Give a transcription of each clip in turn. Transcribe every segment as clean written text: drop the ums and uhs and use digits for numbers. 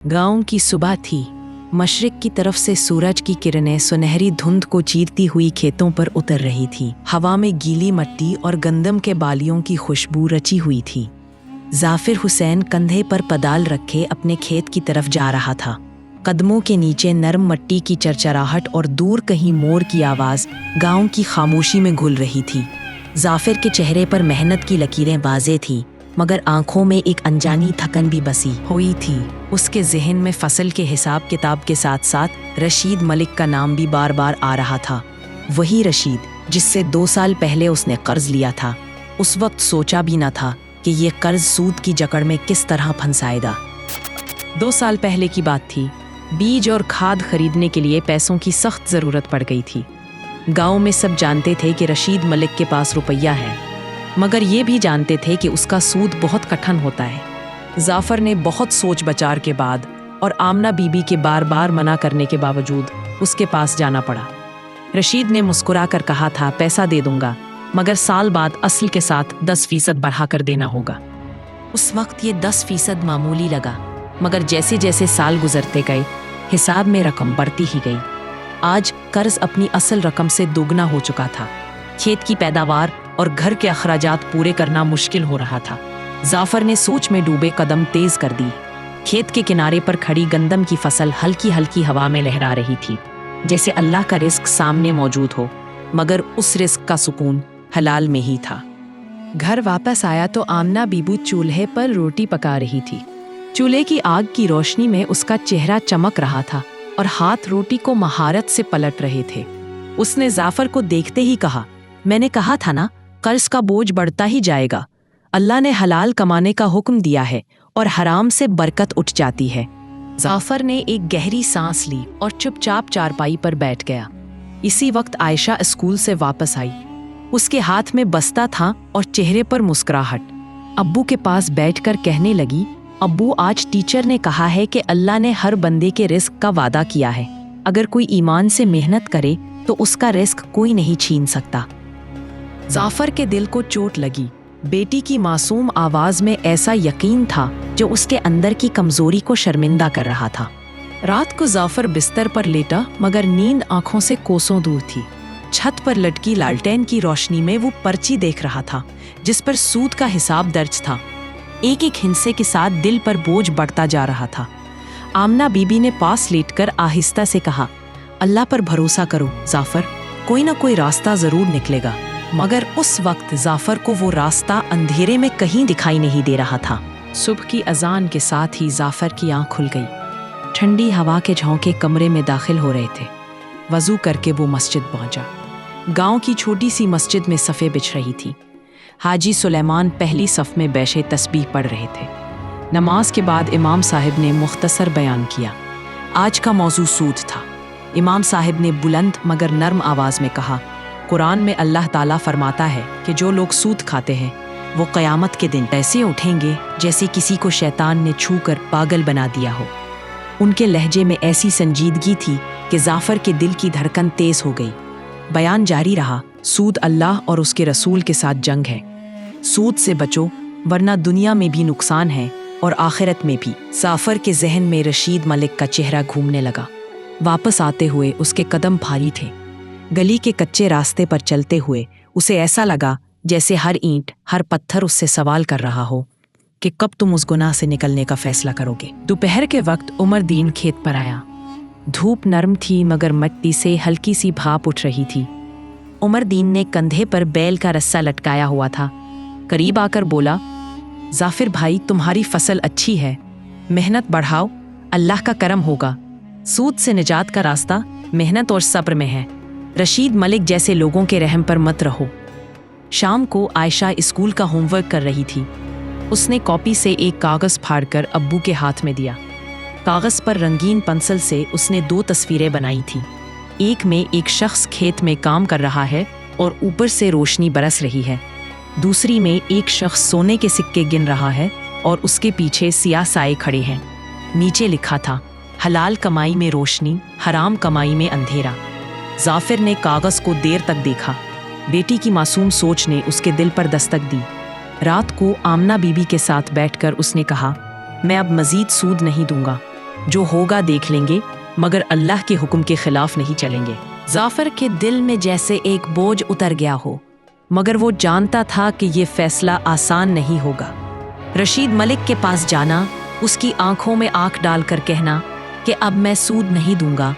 गांव की सुबह थी। मशरिक की तरफ से सूरज की किरणें सुनहरी धुंध को चीरती हुई खेतों पर उतर रही थी। हवा में गीली मिट्टी और गंदम के बालियों की खुशबू रची हुई थी। जाफिर हुसैन कंधे पर पदाल रखे अपने खेत की तरफ जा रहा था। कदमों के नीचे नरम मिट्टी की चरचराहट और दूर कहीं मोर की आवाज़ गांव की खामोशी में घुल रही थी। जाफिर के चेहरे पर मेहनत की लकीरें वाज़ेह थीं, मगर आंखों में एक अनजानी थकन भी बसी हुई थी। उसके जहन में फसल के हिसाब किताब के साथ साथ रशीद मलिक का नाम भी बार बार आ रहा था। वही रशीद जिससे 2 साल पहले उसने कर्ज लिया था। उस वक्त सोचा भी न था कि ये कर्ज सूद की जकड़ में किस तरह फंसाएगा। 2 साल पहले की बात थी। बीज और खाद खरीदने के लिए पैसों की सख्त ज़रूरत पड़ गई थी। गांव में सब जानते थे कि रशीद मलिक के पास रुपया है, मगर ये भी जानते थे कि उसका सूद बहुत कठिन होता है। जाफर ने बहुत सोच बचार के बाद और आमना बीबी के बार बार मना करने के बावजूद उसके पास जाना पड़ा। रशीद ने मुस्कुरा कर कहा था, पैसा दे दूंगा, मगर साल बाद असल के साथ 10% बढ़ा कर देना होगा। उस वक्त ये 10% मामूली लगा, मगर जैसे जैसे साल गुजरते गए हिसाब में रकम बढ़ती ही गई। आज कर्ज अपनी असल रकम से दोगुना हो चुका था। खेत की पैदावार और घर के अखराजात पूरे करना मुश्किल हो रहा था। जाफर ने सोच में डूबे कदम तेज कर दी। खेत के किनारे पर खड़ी गंदम की फसल हल्की हल्की हवा में लहरा रही थी, जैसे अल्लाह का रिस्क सामने मौजूद हो, मगर उस रिस्क का सुकून हलाल में ही था। घर वापस आया तो आमना बीबू चूल्हे पर रोटी पका रही थी। चूल्हे की आग की रोशनी में उसका चेहरा चमक रहा था और हाथ रोटी को महारत से पलट रहे थे। उसने जाफर को देखते ही कहा, मैंने कहा था ना, कर्ज का बोझ बढ़ता ही जाएगा। अल्लाह ने हलाल कमाने का हुक्म दिया है और हराम से बरकत उठ जाती है। जाफर ने एक गहरी सांस ली और चुपचाप चारपाई पर बैठ गया। इसी वक्त आयशा स्कूल से वापस आई। उसके हाथ में बस्ता था और चेहरे पर मुस्कुराहट। अब्बू के पास बैठकर कहने लगी, अब्बू, आज टीचर ने कहा है कि अल्लाह ने हर बंदे के रिस्क का वादा किया है। अगर कोई ईमान से मेहनत करे तो उसका रिस्क कोई नहीं छीन सकता। जाफर के दिल को चोट लगी। बेटी की मासूम आवाज में ऐसा यकीन था जो उसके अंदर की कमजोरी को शर्मिंदा कर रहा था। रात को जाफर बिस्तर पर लेटा, मगर नींद आंखों से कोसों दूर थी। छत पर लटकी लालटेन की रोशनी में वो पर्ची देख रहा था, जिस पर सूद का हिसाब दर्ज था। एक एक हिस्से के साथ दिल पर बोझ बढ़ता जा रहा था। आमना बीबी ने पास लेटकर आहिस्ता से कहा, अल्लाह पर भरोसा करो जाफर, कोई ना कोई रास्ता जरूर निकलेगा। मगर उस वक्त जाफर को वो रास्ता अंधेरे में कहीं दिखाई नहीं दे रहा था। सुबह की अजान के साथ ही जाफर की आंख खुल गई। ठंडी हवा के झोंके कमरे में दाखिल हो रहे थे। वजू करके वो मस्जिद पहुंचा। गांव की छोटी सी मस्जिद में सफ़े बिछ रही थी। हाजी सुलेमान पहली सफ़ में बैठे तस्बीह पढ़ रहे थे। नमाज के बाद इमाम साहिब ने मुख्तसर बयान किया। आज का मौजू सूद था। इमाम साहिब ने बुलंद मगर नर्म आवाज़ में कहा, कुरान में अल्लाह ताला फरमाता है कि जो लोग सूद खाते हैं वो क़यामत के दिन ऐसे उठेंगे जैसे किसी को शैतान ने छू कर पागल बना दिया हो। उनके लहजे में ऐसी संजीदगी थी कि जाफर के दिल की धड़कन तेज़ हो गई। बयान जारी रहा, सूद अल्लाह और उसके रसूल के साथ जंग है। सूद से बचो, वरना दुनिया में भी नुकसान है और आखिरत में भी। जाफर के जहन में रशीद मलिक का चेहरा घूमने लगा। वापस आते हुए उसके कदम भारी थे। गली के कच्चे रास्ते पर चलते हुए उसे ऐसा लगा जैसे हर ईंट, हर पत्थर उससे सवाल कर रहा हो कि कब तुम उस गुनाह से निकलने का फैसला करोगे। दोपहर के वक्त उमर दीन खेत पर आया। धूप नरम थी, मगर मिट्टी से हल्की सी भाप उठ रही थी। उमर दीन ने कंधे पर बैल का रस्सा लटकाया हुआ था। करीब आकर बोला, जाफिर भाई, तुम्हारी फसल अच्छी है, मेहनत बढ़ाओ, अल्लाह का करम होगा। सूद से निजात का रास्ता मेहनत और सब्र में है। रशीद मलिक जैसे लोगों के रहम पर मत रहो। शाम को आयशा स्कूल का होमवर्क कर रही थी। उसने कॉपी से एक कागज़ फाड़कर अब्बू के हाथ में दिया। कागज़ पर रंगीन पेंसिल से उसने 2 तस्वीरें बनाई थी। एक में एक शख्स खेत में काम कर रहा है और ऊपर से रोशनी बरस रही है। दूसरी में एक शख्स सोने के सिक्के गिन रहा है और उसके पीछे सियाह साए खड़े हैं। नीचे लिखा था, हलाल कमाई में रोशनी, हराम कमाई में अंधेरा। जाफिर ने कागज़ को देर तक देखा। बेटी की मासूम सोच ने उसके दिल पर दस्तक दी। रात को आमना बीबी के साथ बैठकर उसने कहा, मैं अब मज़ीद सूद नहीं दूंगा। जो होगा देख लेंगे, मगर अल्लाह के हुक्म के खिलाफ नहीं चलेंगे। जाफर के दिल में जैसे एक बोझ उतर गया हो, मगर वो जानता था कि ये फैसला आसान नहीं होगा। रशीद मलिक के पास जाना, उसकी आंखों में आंख डालकर कहना कि अब मैं सूद नहीं दूंगा,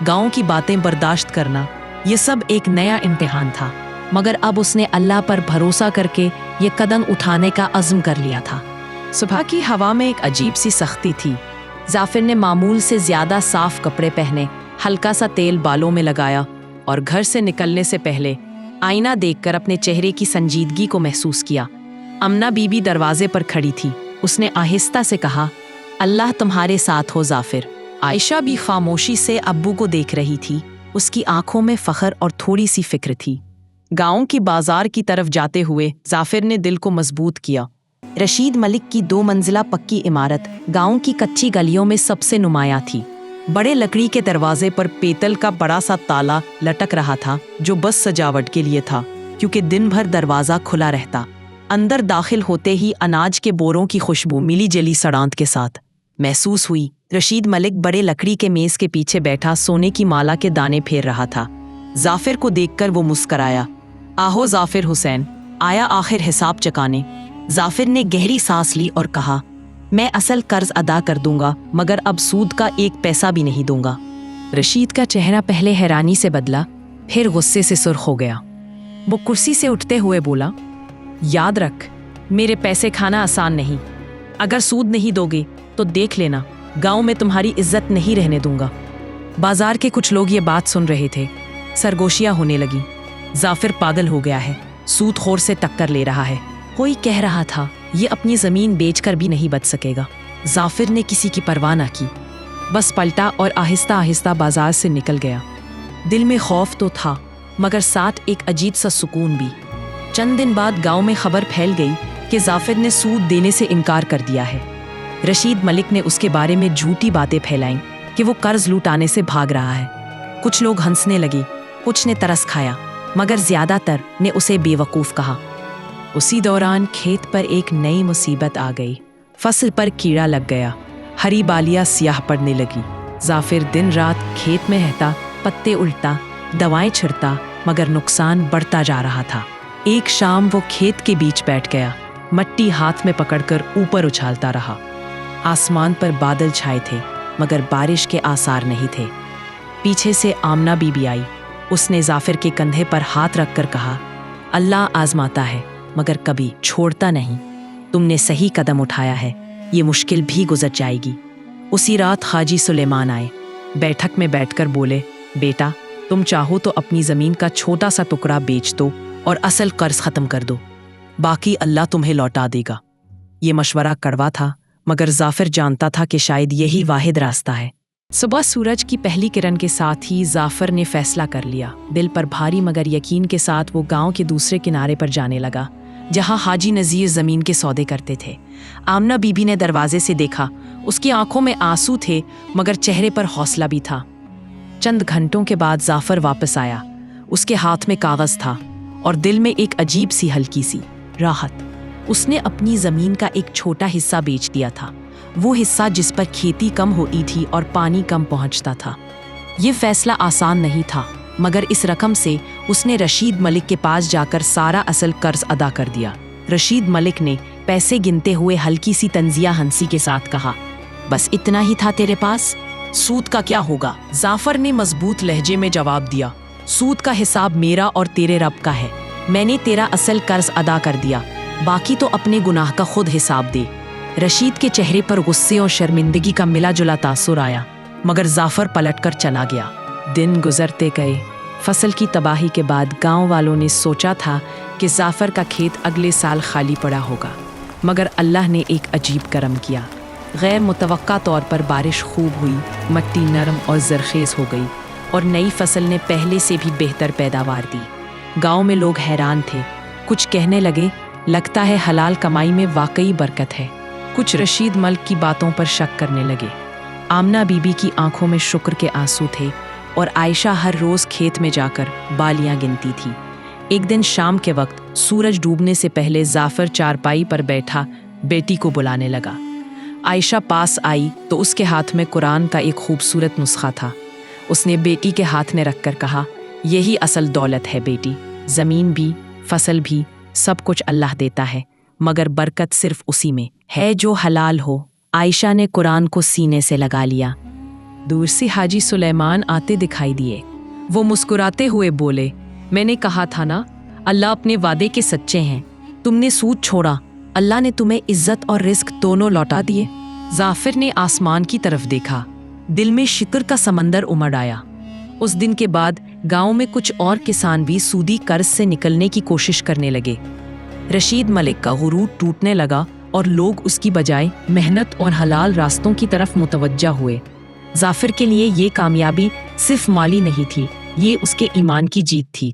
गांव की बातें बर्दाश्त करना, ये सब एक नया इम्तिहान था। मगर अब उसने अल्लाह पर भरोसा करके ये कदम उठाने का अज़्म कर लिया था। सुबह की हवा में एक अजीब सी सख्ती थी। जाफिर ने मामूल से ज़्यादा साफ कपड़े पहने, हल्का सा तेल बालों में लगाया और घर से निकलने से पहले आईना देखकर अपने चेहरे की संजीदगी को महसूस किया। अमना बीबी दरवाजे पर खड़ी थी। उसने आहिस्ता से कहा, अल्लाह तुम्हारे साथ हो जाफिर। आयशा भी खामोशी से अब्बू को देख रही थी। उसकी आंखों में फख्र और थोड़ी सी फिक्र थी। गांव की बाजार की तरफ जाते हुए जाफिर ने दिल को मजबूत किया। रशीद मलिक की 2 मंजिला पक्की इमारत गांव की कच्ची गलियों में सबसे नुमाया थी। बड़े लकड़ी के दरवाजे पर पीतल का बड़ा सा ताला लटक रहा था, जो बस सजावट के लिए था, क्योंकि दिन भर दरवाजा खुला रहता। अंदर दाखिल होते ही अनाज के बोरों की खुशबू मिली जली सड़ांत के साथ महसूस हुई। रशीद मलिक बड़े लकड़ी के मेज के पीछे बैठा सोने की माला के दाने फेर रहा था। जाफिर को देखकर वो मुस्कराया। आहो जाफिर हुसैन, आया आखिर हिसाब चकाने। जाफिर ने गहरी सांस ली और कहा, मैं असल कर्ज अदा कर दूंगा, मगर अब सूद का 1 पैसा भी नहीं दूंगा। रशीद का चेहरा पहले हैरानी से बदला, फिर गुस्से से सुर्ख हो गया। वो कुर्सी से उठते हुए बोला, याद रख, मेरे पैसे खाना आसान नहीं। अगर सूद नहीं दोगे तो देख लेना, गांव में तुम्हारी इज्जत नहीं रहने दूंगा। बाजार के कुछ लोग ये बात सुन रहे थे। सरगोशियां होने लगी। जाफिर पागल हो गया है, सूदखोर से टक्कर ले रहा है। कोई कह रहा था ये अपनी जमीन बेचकर भी नहीं बच सकेगा। जाफिर ने किसी की परवाह न की, बस पलटा और आहिस्ता आहिस्ता बाजार से निकल गया। दिल में खौफ तो था, मगर साथ एक अजीब सा सुकून भी। चंद दिन बाद गांव में खबर फैल गई कि जाफिर ने सूद देने से इनकार कर दिया है। रशीद मलिक ने उसके बारे में झूठी बातें फैलाईं कि वो कर्ज लुटाने से भाग रहा है। कुछ लोग हंसने लगे, कुछ ने तरस खाया, मगर ज्यादातर ने उसे बेवकूफ़ कहा। उसी दौरान खेत पर एक नई मुसीबत आ गई। फसल पर कीड़ा लग गया, हरी बालियां सियाह पड़ने लगी। जाफिर दिन रात खेत में रहता, पत्ते उल्टा, दवाएं छिड़ता, मगर नुकसान बढ़ता जा रहा था। एक शाम वो खेत के बीच बैठ गया, मट्टी हाथ में पकड़कर ऊपर उछालता रहा। आसमान पर बादल छाए थे, मगर बारिश के आसार नहीं थे। पीछे से आमना बीबी आई। उसने जाफिर के कंधे पर हाथ रखकर कहा, अल्लाह आजमाता है, मगर कभी छोड़ता नहीं। तुमने सही कदम उठाया है, ये मुश्किल भी गुजर जाएगी। उसी रात हाजी सुलेमान आए। बैठक में बैठकर बोले, बेटा, तुम चाहो तो अपनी ज़मीन का छोटा सा टुकड़ा बेच दो और असल कर्ज ख़त्म कर दो, बाकी अल्लाह तुम्हें लौटा देगा। ये मशवरा कड़वा था, मगर जाफिर जानता था कि शायद यही वाहिद रास्ता है। सुबह सूरज की पहली किरण के साथ ही जाफिर ने फैसला कर लिया। दिल पर भारी मगर यकीन के साथ वो गांव के दूसरे किनारे पर जाने लगा, जहां हाजी नज़ीर ज़मीन के सौदे करते थे। आमना बीबी ने दरवाजे से देखा। उसकी आंखों में आंसू थे, मगर चेहरे पर हौसला भी था। चंद घंटों के बाद जाफिर वापस आया। उसके हाथ में कागज़ था और दिल में एक अजीब सी हल्की सी राहत। उसने अपनी ज़मीन का एक छोटा हिस्सा बेच दिया था, वो हिस्सा जिस पर खेती कम होती थी और पानी कम पहुंचता था। ये फैसला आसान नहीं था, मगर इस रकम से उसने रशीद मलिक के पास जाकर सारा असल कर्ज अदा कर दिया। रशीद मलिक ने पैसे गिनते हुए हल्की सी तंजिया हंसी के साथ कहा, बस इतना ही था तेरे पास? सूद का क्या होगा? जाफर ने मजबूत लहजे में जवाब दिया, सूद का हिसाब मेरा और तेरे रब का है। मैंने तेरा असल कर्ज अदा कर दिया, बाकी तो अपने गुनाह का खुद हिसाब दे। रशीद के चेहरे पर गुस्से और शर्मिंदगी का मिला जुला तासुर आया, मगर जाफर पलटकर चला गया। दिन गुजरते गए। फसल की तबाही के बाद गांव वालों ने सोचा था कि जाफर का खेत अगले साल खाली पड़ा होगा, मगर अल्लाह ने एक अजीब करम किया। गैर मुतवक्का तौर पर बारिश खूब हुई, मिट्टी नरम और जरखेज़ हो गई और नई फसल ने पहले से भी बेहतर पैदावार दी। गांव में लोग हैरान थे। कुछ कहने लगे, लगता है हलाल कमाई में वाकई बरकत है। कुछ रशीद मलिक की बातों पर शक करने लगे। आमना बीबी की आंखों में शुक्र के आंसू थे और आयशा हर रोज़ खेत में जाकर बालियां गिनती थी। एक दिन शाम के वक्त सूरज डूबने से पहले जाफर चारपाई पर बैठा बेटी को बुलाने लगा। आयशा पास आई तो उसके हाथ में कुरान का एक खूबसूरत नुस्खा था। उसने बेटी के हाथ में रखकर कहा, यही असल दौलत है बेटी, ज़मीन भी, फसल भी, सब कुछ अल्लाह देता है, मगर बरकत सिर्फ उसी में है जो हलाल हो। आयशा ने कुरान को सीने से लगा लिया। दूर से हाजी सुलेमान आते दिखाई दिए। वो मुस्कुराते हुए बोले, मैंने कहा था ना, अल्लाह अपने वादे के सच्चे हैं। तुमने सूद छोड़ा, अल्लाह ने तुम्हें इज्जत और रिस्क दोनों लौटा दिए। जाफिर ने आसमान की तरफ देखा, दिल में शिक्र का समंदर उमड़ आया। उस दिन के बाद गांव में कुछ और किसान भी सूदी कर्ज से निकलने की कोशिश करने लगे। रशीद मलिक का गुरूर टूटने लगा और लोग उसकी बजाय मेहनत और हलाल रास्तों की तरफ मुतवज्जा हुए। जाफिर के लिए ये कामयाबी सिर्फ माली नहीं थी, ये उसके ईमान की जीत थी।